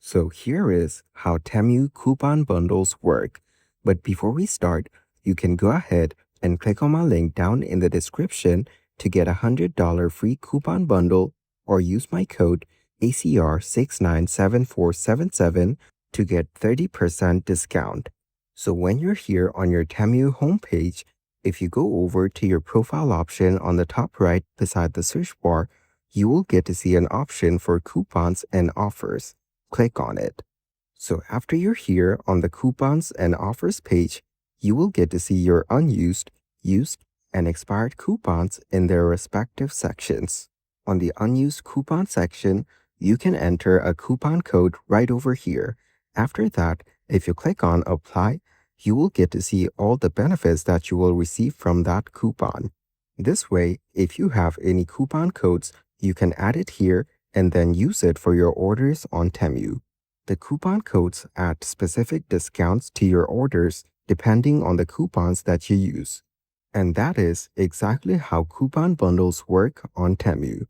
So here is how Temu coupon bundles work. But before we start, you can go ahead and click on my link down in the description to get a $100 free coupon bundle or use my code ACR697477 to get 30% discount. So when you're here on your Temu homepage, if you go over to your profile option on the top right beside the search bar, you will get to see an option for coupons and offers. Click on it. So after you're here on the coupons and offers page, you will get to see your unused, used, and expired coupons in their respective sections. On the unused coupon section, you can enter a coupon code right over here. After that, if you click on apply, you will get to see all the benefits that you will receive from that coupon. This way, if you have any coupon codes, you can add it here and then use it for your orders on Temu. The coupon codes add specific discounts to your orders depending on the coupons that you use. And that is exactly how coupon bundles work on Temu.